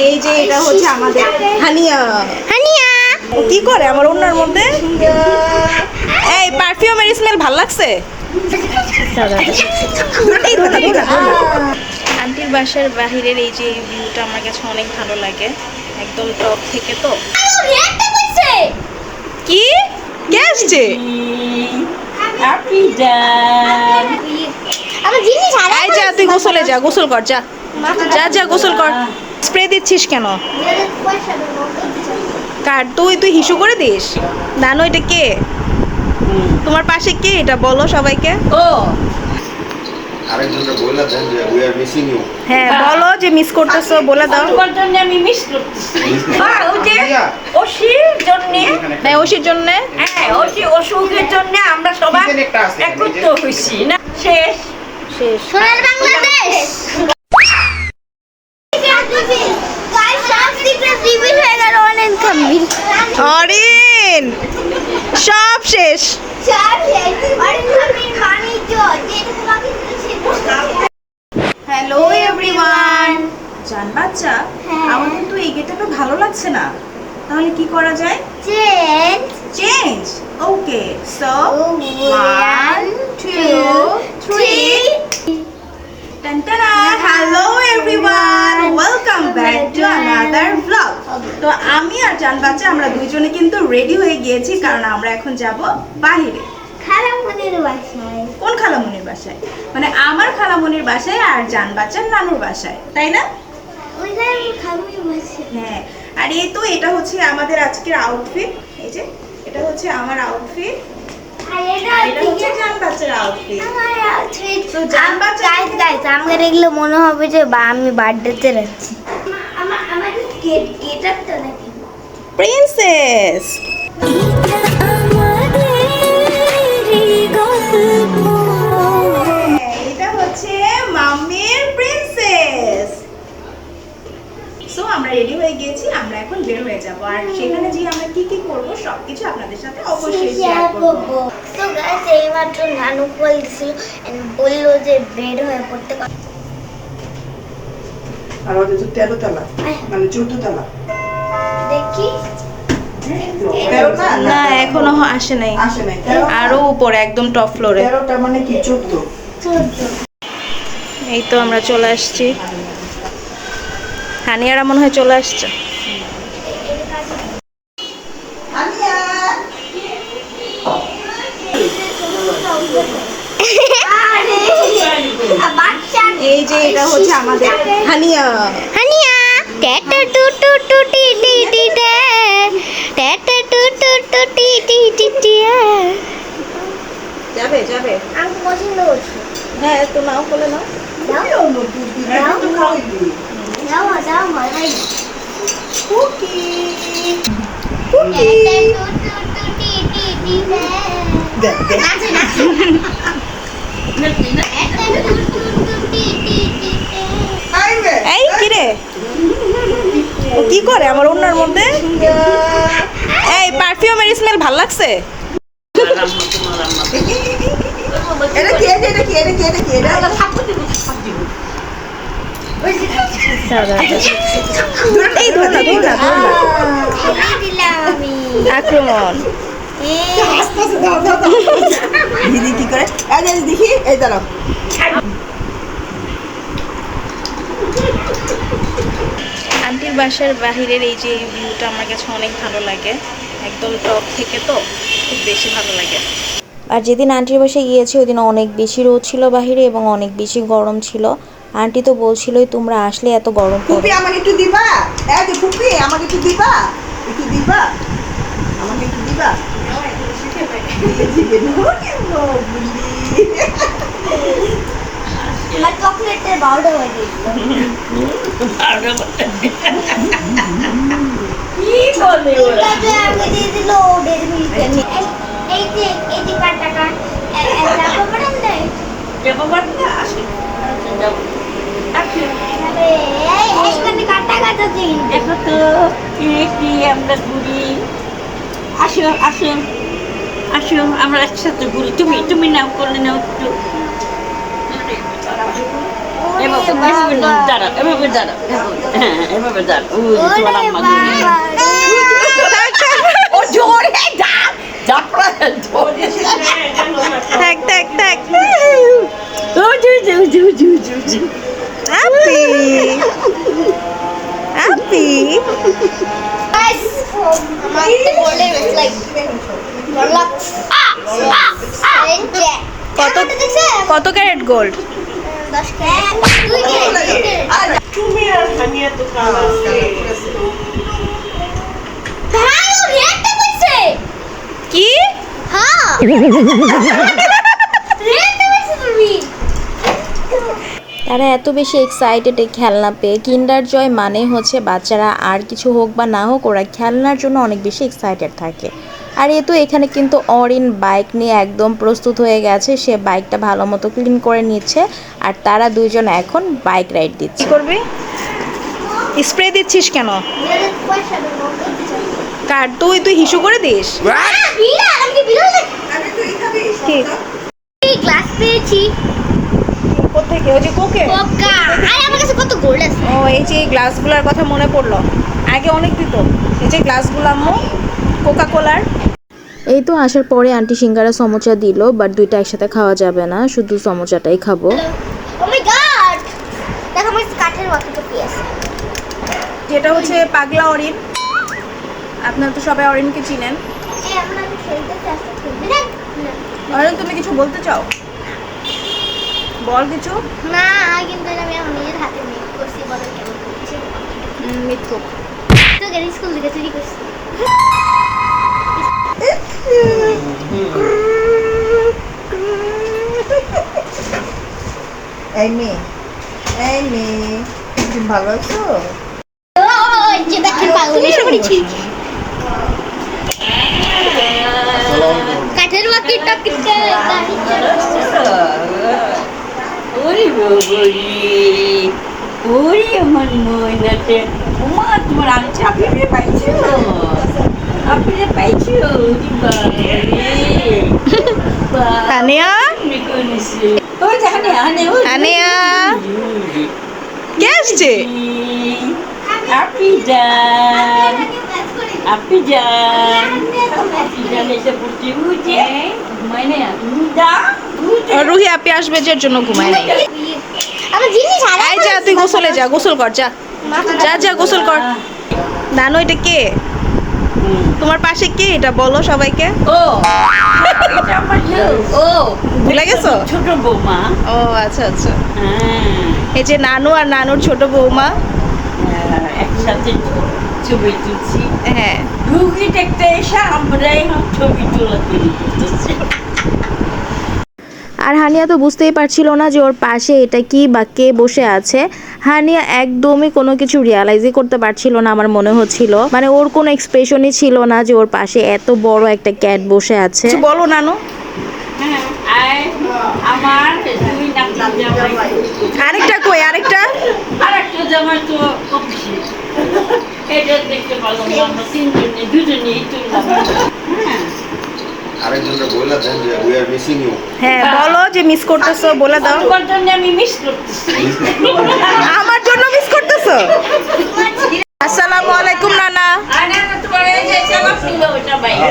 এই যে এটা হচ্ছে আমাদের হানিয়া। হানিয়া ও কি করে আমার ওনার মধ্যে? এই পারফিউমের স্মেল ভাল লাগছে? আন্টির বাসার বাহিরের এই যে এই ভিউটা আমার কাছে অনেক ভালো লাগে, একদম টপ থেকে। তো কি কে আসছে? যা তুই গোসলে যা, গোসল কর, যা যা যা গোসল কর। স্প্রে দিচ্ছিস কেন? কার তুই? তুই হিসু করে দিস? জানো এটা কে? তোমার পাশে কে এটা বলো সবাইকে। ও আরেকজনকে বলে দেন যে উই আর মিসিং ইউ। হ্যাঁ বলো যে মিস করতেছো, বলে দাও। তোমার জন্য আমি মিস করতেছি। হ্যাঁ ওই যে ওশির জন্য। হ্যাঁ ওশির জন্য। হ্যাঁ ওশি অসুখের জন্য আমরা সবাই একত্রিত হইছি না। শেষ শেষ। সোনার বাংলাদেশ অরিন সব শেষ। Hello everyone. জান বাচ্চা, আমাদের তো এই গেটআপে ভালো লাগছে না, তাহলে কি করা যায়? চেঞ্জ। Okay, so 1 2 3। টানটানা। Hello everyone, welcome back to another blog. তো আমি আর জান বাচ্চা আমরা দুইজনে কিন্তু রেডি হয়ে গিয়েছি, কারণ আমরা এখন যাব বাইরে। খালামুনির বাসায়। কোন খালামুনির বাসায়? মানে আমার খালামুনির বাসায় আর জান বাচ্চার নানুর বাসায়, তাই না? ওইখানে খালামুনির বাসায়। হ্যাঁ, আর এই তো এটা হচ্ছে আমাদের আজকের আউটফিট। এই যে এটা হচ্ছে আমার আউটফিট, আর এটা হচ্ছে জান বাচ্চার আউটফিট। আমার আউটফিট। তো জান বাচ্চা গাইস আমাদের এগুলো মনে হবে যে আমি বার্থডেতে যাচ্ছি। আমার গেটআপটা নাকি প্রিন্সেস। এটা হচ্ছে মাম্মির প্রিন্সেস। সো আমরা রেডি হয়ে গিয়েছি, আমরা এখন বের হয়ে যাব, আর সেখানে যে আমরা কি কি করব সবকিছু আপনাদের সাথে অবশ্যই শেয়ার করব। তো গাইস এইমাত্র নানু কল দিছিল এন্ড বললো যে বের হয়ে পড়তে। আর ওদের তো 13 তলা, মানে 14 তলা। দেখি না এখনো আসে নাই, আসে নাই 13 আরো উপরে একদম টপ ফ্লোরে। 13টা মানে কি 14? এই তো আমরা চলে আসছি, হানিয়ারা মনে হয় চলে আসছে। এই যে এটা হচ্ছে আমাদের হানিয়া। হানিয়া টেটা টু টু টু টি টি টি টে টেটা টু টু টু টি টি টি টি। যাবে যাবে। আমি পছন্দ করছি। হ্যাঁ তো নাও, বলে নাও। দাও দাও মজাই। কুকি টেটা টু টু টু টি টি টি টে। দেখ দেখ নাচে নাচে। টেটা টু টু টু টি টি টি টে। আইবে এই কি রে, ও কি করে আমার ওনার মধ্যে? এই পারফিউমের স্মেল ভাল লাগছে? এটা কি এটা কি এটা কি এটা কি এটা এই ধর না ধর না ধর না। এই দিলাম আমি। আক্রমণ। আস্তে আস্তে দাও দাও দাও দিদি কি করে এই যে দেখি এই দাঁড়াও। আন্টির বাসার বাহিরের এই যে ভিউটা আমার কাছে অনেক ভালো লাগে, একদম টপ থেকে, তো খুব বেশি ভালো লাগে। আর যেদিন আন্টির বাসায় গিয়েছি ওই দিন অনেক বেশি রোদ ছিল বাহিরে এবং অনেক বেশি গরম ছিল। আন্টি তো বলছিলই তোমরা আসলে এত গরম ফুপি পড়ে। আমাকে একটু দিবা? এই যে ফুপি আমাকে একটু দিবা? একটু দিবা? আমাকে একটু দিবা? আমার চকলেটের বাউডার হয়ে গেছিল। কি বলে ওরা? এটা আমি দিয়ে দিল ডেরি মিল্ক। এই যে কাটা কাট এটা পাবেন না। দেবো বাড়িতে আসে। যাবো। আসে। আরে এই কাটা কাটা কাটা দিন। দেখো তো কি আমরা ঘুরি। আসো আসো আসো আমরা একসাথে ঘুরি। তুমি নাও করলে নাও একটু। ও এভাবে দাঁড়াও, এভাবে দাঁড়াও, হ্যাঁ, এভাবে দাঁড়াও। ওই যে তোমার আম্মা ও জোরে দাঁড়, জোরে। থাক থাক থাক। ও জু। আপি আপি Guys, আমার গোল্ডেন ইজ লাইক লক্স কত কত ক্যারেট গোল্ড? 10 ক্যারেট 2 ক্যারেট তুমি আর হানিয়া তো কাল আছে ভাই ও রেটটা কইছে কি? হ্যাঁ রেটটা কইছে তুমি তারা এত বেশি এক্সাইটেড এই খেলনা পেয়ে। কিন্ডার জয় মানে হচ্ছে বাচ্চারা আর কিছু হোক বা না হোক ওরা খেলনার জন্য অনেক বেশি এক্সাইটেড থাকে। আর এ তো এখানে কিন্তু অরিন বাইক নিয়ে একদম প্রস্তুত হয়ে গেছে, সে বাইকটা ভালো মতো ক্লিন করে নিচ্ছে আর তারা দুইজন এখন বাইক রাইড দিচ্ছে। কি করবি? স্প্রে দিচ্ছিস কেন? কার তুই হিসু করে দিস? বিড়াল আমি বিড়াল আমি তো এখানে ঠিক। এই গ্লাস পেয়েছি কোত্থেকে? ওই যে কোকে? কোকা আরে আমার কাছে কত গোল্ড আছে ও এই যে এই গ্লাসগুলোর কথা মনে পড়লো, আগে অনেক দিত। এই যে গ্লাসগুলো আম্মু কোকা কোলার। এই তো আসার পরে আন্টি সিঙ্গারা সমোচা দিল, বাট দুইটা একসাথে খাওয়া যাবে না, শুধু সমোচাটাই খাবো। ও মাই গড দেখো আমার কাঠের ওয়াকি কি আছে যেটা হচ্ছে পাগলা অরিন। আপনারা তো সবাই অরিনকে চিনেন। এই আমরা খেলতে চাচ্ছি খেলবে না অরিন তুমি কিছু বলতে চাও? বল কিছু। না কিন্তু আমি আমার নিজের হাতে মেক করছি বলো কেমন করছি মিথ্যু। তো গাড়ি স্কুল থেকে চুরি করছি এই মেয়ে তুমি ভালো আছো? ওই যে দেখেন পাগল এসে পড়েছি কাঠের ওয়াকি টকিতে ওরে বাবারে, ওরে আমার ময়নাতে, ওমা তোমার আমি চাপিয়ে পাইছো, চাপিয়ে পাইছো, ওরে বাবারে, হানিয়া ওই যে হানিয়া, হানিয়া কে আসছে? আপনি যান, আপনি যান এসে পড়ছি, উঠে রুহি আপি আসবে যে জন্য ঘুমায় নাই। আমার জিনিস হারা এই যা তুই গোসলে যা, গোসল কর যা যা যা গোসল কর। নানু এটা কে? তোমার পাশে কে এটা বলো সবাইকে। ও এটা আমার ও ভুলে গেছো? ছোট বৌমা। ও আচ্ছা আচ্ছা। হ্যাঁ, এই যে নানু আর নানুর ছোট বৌমা। একসাথে ছবি তুলছি। হ্যাঁ রুগী দেখতে এসে আমরা এখন ছবি তোলা তৈরি করতেছি। আর হানিয়া তো বুঝতেই পারছিল না যে ওর পাশে এটা কি বা কে বসে আছে। হানিয়া একদমই কোনো কিছু রিয়ালাইজই করতে পারছিল না, আমার মনে হচ্ছিল, মানে ওর কোনো এক্সপ্রেশনই ছিল না যে ওর পাশে এত বড় একটা ক্যাট বসে আছে। কিছু বলো নানু। হ্যাঁ, আর আমার দুই নাতি জামাই, আরেকটা কই? আরেকটা আরেকটা জামাই তো অফিসে। এটা দেখতে পারলাম না, আমরা তিনজনে দুজনেই তুললাম। হ্যাঁ, আরেকজনকে বলে দেন যে উই আর মিসিং ইউ। হ্যাঁ বলো যে মিস করতেছো, বলে দাও। তোমার জন্য আমি মিস করতেছি। আমার জন্য মিস করতেছো? আসসালামু আলাইকুম নানা। আরে না, তোমার এই যে চালা ছিল ওটা বাইরে।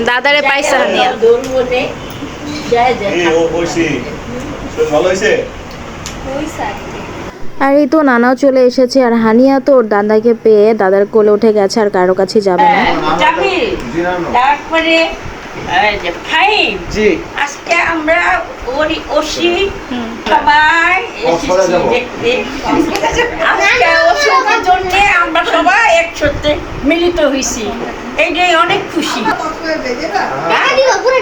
দাদারে পাইছে হানিয়া। দৌড়বনে যায় যায়। ভালো হয়েছে? আর এই তো নানাও চলে এসেছে, আর হানিয়া তো ওর দাদাকে পেয়ে দাদার কোলে উঠে গেছে, আর কারো কাছে যাবে না। জামিল, জি নানু। তারপরে ফাইভ, জি। আজকে আমরা ওরি ওসি সবাই কক্সবাজার এসেছি যাবো। দেখতে। আজকে ওসির জন্য আমরা সবাই একসাথে মিলিত হয়েছি, এইটাই অনেক খুশি। টাকা দিবা পুরো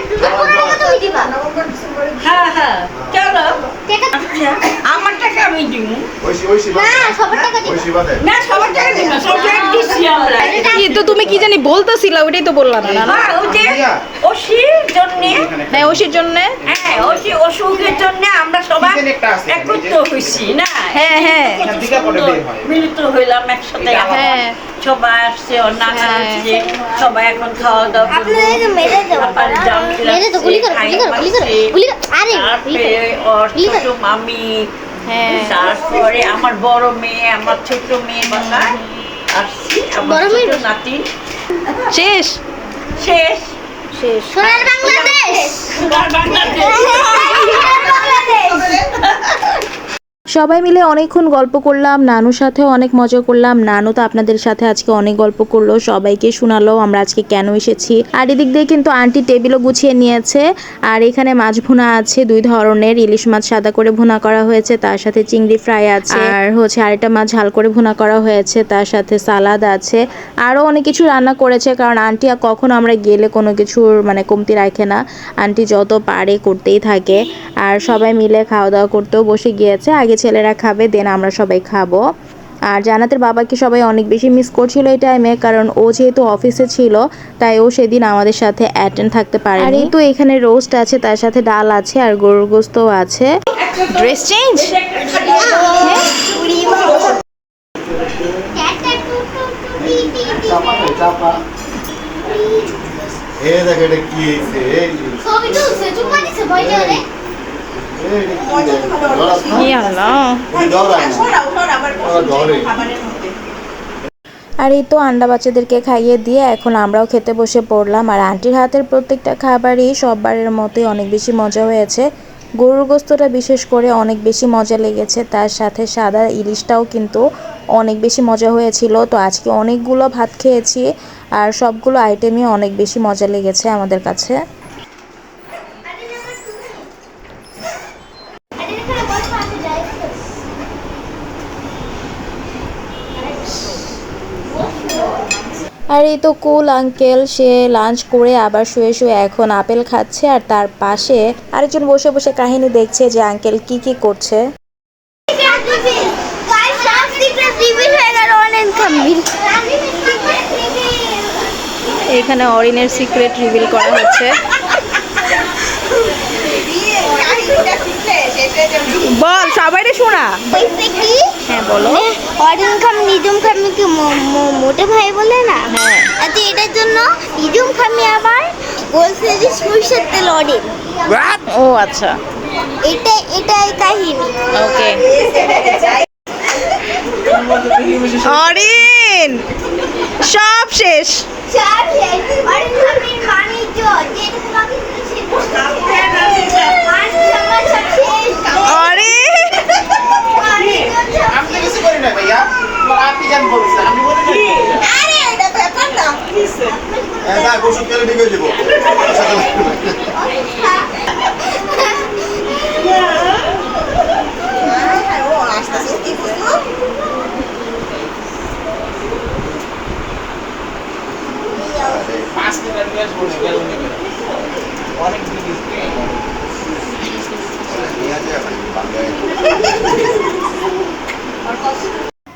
টাকা তুমি দিবা নভেম্বর ডিসেম্বরে হ্যাঁ হ্যাঁ, চলো। টাকা আচ্ছা, আমার টাকা আমি দিব ওইসি না সবার টাকা দিবা ওইসি বাদে। না, সবার টাকা দিব না, সবাই দিচ্ছি আমরা। কি তো তুমি কি জানি বলতেছিলা, ওইটাই তো বললা না নানা। হ্যাঁ, ওই যে ওসি জন্য, তাই ওষির জন্য হ্যাঁ অসুখের জন্য আমরা সবাই একত্র হয়েছি না। হ্যাঁ হ্যাঁ মিলিত হইলাম একসাথে, আবার হ্যাঁ। সবাই আসছে, ওর নানা আসছে, সবাই এখন খাওয়া দাওয়া করবো। আপনাদেরকে মেরে দেবো আবার জাম মেরে তো গুলি করো গুলি করো গুলি করো গুলি করো আরে গুলি তারপরে করো ওর ছোট মামি, তারপরে আমার বড় মেয়ে, আমার ছোট মেয়ে বাসায় আসছি, আমার বড় মেয়ে ছোট নাতি। শেষ শেষ সোনার বাংলাদেশ বাংলাদেশ। সবাই মিলে অনেকক্ষণ গল্প করলাম, নানুর সাথেও অনেক মজা করলাম। নানু তো আপনাদের সাথে আজকে অনেক গল্প করলো, সবাইকে শোনালো আমরা আজকে কেন এসেছি। আর এদিক দিয়ে কিন্তু আন্টি টেবিলও গুছিয়ে নিয়েছে। আর এখানে মাছ ভুনা আছে 2 ধরনের, ইলিশ মাছ সাদা করে ভুনা করা হয়েছে, তার সাথে চিংড়ি ফ্রাই আছে, আর আরেকটা মাছ ঝাল করে ভুনা করা হয়েছে, তার সাথে সালাদ আছে। আরও অনেক কিছু রান্না করেছে, কারণ আন্টি কখনো আমরা গেলে কোনো কিছুর মানে কমতি রাখে না, আন্টি যত পারে করতেই থাকে। আর সবাই মিলে খাওয়া দাওয়া করতেও বসে গিয়েছে। আগে ছেলেরা খাবে, দেন আমরা সবাই খাবো। আর জান্নাতের বাবাকে সবাই অনেক বেশি মিস করছিল এই টাইমে, কারণ ও যেহেতু অফিসে ছিল তাই ও সেদিন আমাদের সাথে অ্যাটেন্ড থাকতে পারেনি। আর এই তো এখানে রোস্ট আছে, তার সাথে ডাল আছে, আর গরুর গোস্তও আছে। ড্রেস চেঞ্জ এ দেখ এটা কি হয়েছে ছবি তুলছে চুপ দিছে ভয় করে আর এই তো আন্ডা বাচ্চাদেরকে খাইয়ে দিয়ে এখন আমরাও খেতে বসে পড়লাম। আর আন্টির হাতের প্রত্যেকটা খাবারই সববারের মতোই অনেক বেশি মজা হয়েছে। গরুর গোস্তটা বিশেষ করে অনেক বেশি মজা লেগেছে, তার সাথে সাদা ইলিশটাও কিন্তু অনেক বেশি মজা হয়েছিল। তো আজকে অনেকগুলো ভাত খেয়েছি, আর সবগুলো আইটেমই অনেক বেশি মজা লেগেছে আমাদের কাছে। আর এই তো কুল আঙ্কেল, সে লাঞ্চ করে আবার শুয়ে শুয়ে এখন আপেল খাচ্ছে, আর তার পাশে আরেকজন বসে বসে কাহিনী দেখছে যে আঙ্কেল কি কি করছে। এখানে অরিনের সিক্রেট রিভিল করা হচ্ছে। বল সবাইরে শোনা। হ্যাঁ বলো। অরিন খাম নিজুম খামি কি মোটে ভাই বলে না, আচ্ছা এটার জন্য নিজুম খামি আবার বলছে যে সরিষার তেল অরিন। ও আচ্ছা, এটাই কাহিনী। ওকে। অরিন সব শেষ। অরিন খামির বাণিজ্য যেটুকু বাকি ছিল অরিন আপনি কিছু করেন না ভাইয়া, আপনি জান বলছেন আমি বলি না। আরে এটা ব্যাপার না না গোসল করে ঢেকে দেব। ও আস্তে আস্তে কি বুঝলো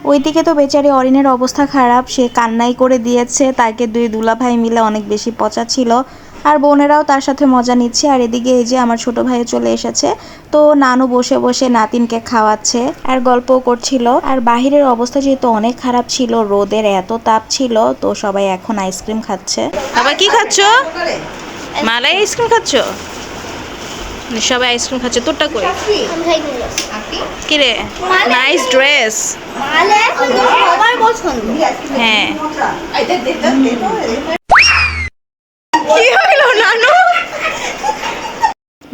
ওইদিকে তো বেচারি অরিনের অবস্থা খারাপ, সে কান্নাই করে দিয়েছে, তাকে 2 দুলাভাই মিলে অনেক বেশি পচা ছিল। আর বোনেরাও তার সাথে মজা নিচ্ছে। আর এদিকে এই যে আমার ছোট ভাইও চলে এসেছে, তো নানু বসে বসে নাতিনকে খাওয়াচ্ছে আর গল্পও করছিল। আর বাহিরের অবস্থা যেহেতু অনেক খারাপ ছিল, রোদের এত তাপ ছিল, তো সবাই এখন আইসক্রিম খাচ্ছে। আবার কি খাচ্ছ? মালাই আইসক্রিম খাচ্ছ? সবাই আইসক্রিম খাচ্ছে, তোরটা কই? কি রে, নাইস ড্রেস। সবার পছন্দ। হ্যাঁ কি হইলো নানু?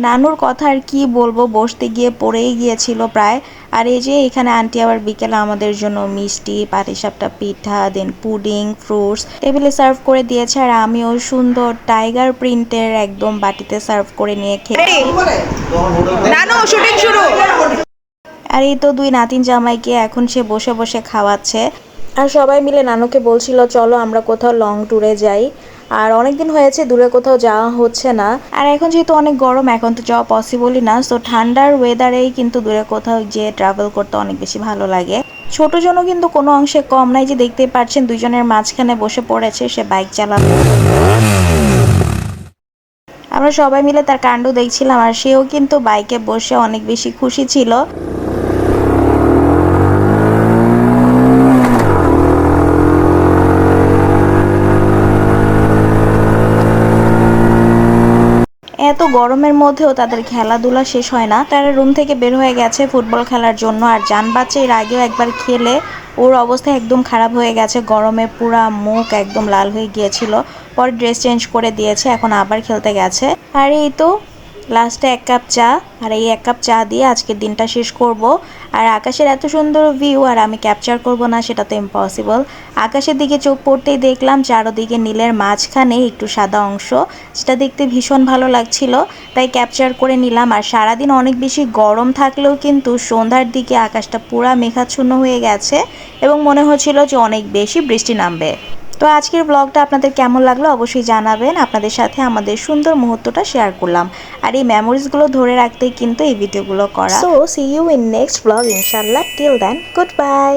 নানুর কথা আর কি বলবো, বসতে গিয়ে পড়েই গিয়েছিল প্রায়। আর এই যে এখানে আন্টি আবার বিকেলে আমাদের জন্য মিষ্টি, পাটিসাপটা পিঠা, দেন পুডিং, ফ্রুটস টেবিলে সার্ভ করে দিয়েছে। আর আমিও সুন্দর টাইগার প্রিন্টের একদম বাটিতে সার্ভ করে নিয়ে খেয়েছি। নানু শুটিং শুরু। আর এই তো 2 নাতিন জামাইকে এখন সে বসে বসে খাওয়াচ্ছে। আর সবাই মিলে নানুকে বলছিল চলো আমরা কোথাও লং ট্যুরে যাই। আর অনেকদিন হয়েছে দূরে কোথাও যাওয়া হচ্ছে না, আর এখন যেহেতু অনেক গরম, এখন তো যাওয়া পসিবলই না। সো ঠান্ডার ওয়েদারেই কিন্তু দূরে কোথাও গিয়ে ট্রাভেল করতে অনেক বেশি ভালো লাগে। ছোট জনও কিন্তু কোনো অংশে কম নাই, যে দেখতেই পাচ্ছেন 2 জনের মাঝখানে বসে পড়েছে, সে বাইক চালাবে। আমরা সবাই মিলে তার কাণ্ড দেখছিলাম আর সেও কিন্তু বাইকে বসে অনেক বেশি খুশি ছিল। এত গরমের মধ্যেও তাদের খেলাধুলা শেষ হয় না, তারা রুম থেকে বের হয়ে গেছে ফুটবল খেলার জন্য। আর জান বাচ্চা এর আগেও একবার খেলে ওর অবস্থা একদম খারাপ হয়ে গেছে, গরমে পুরা মুখ একদম লাল হয়ে গিয়েছিল। পরে ড্রেস চেঞ্জ করে দিয়েছে, এখন আবার খেলতে গেছে। আর এই তো লাস্টে 1 কাপ চা, আর এই 1 কাপ চা দিয়ে আজকের দিনটা শেষ করব। আর আকাশের এত সুন্দর ভিউ আর আমি ক্যাপচার করব না সেটা তো ইম্পসিবল। আকাশের দিকে চোখ পড়তেই দেখলাম চারদিকে নীলের মাঝখানে একটু সাদা অংশ, যেটা দেখতে ভীষণ ভালো লাগছিল, তাই ক্যাপচার করে নিলাম। আর সারাদিন অনেক বেশি গরম থাকলেও কিন্তু সন্ধ্যার দিকে আকাশটা পুরা মেঘাচ্ছন্ন হয়ে গেছে এবং মনে হচ্ছিল যে অনেক বেশি বৃষ্টি নামবে। তো আজকের ব্লগটা আপনাদের কেমন লাগলো অবশ্যই জানাবেন। আপনাদের সাথে আমাদের সুন্দর মুহূর্তটা শেয়ার করলাম, আর এই মেমোরিজগুলো ধরে রাখতেই কিন্তু এই ভিডিওগুলো করা। So see you in next blog ইনশাআল্লাহ। Till then, good by.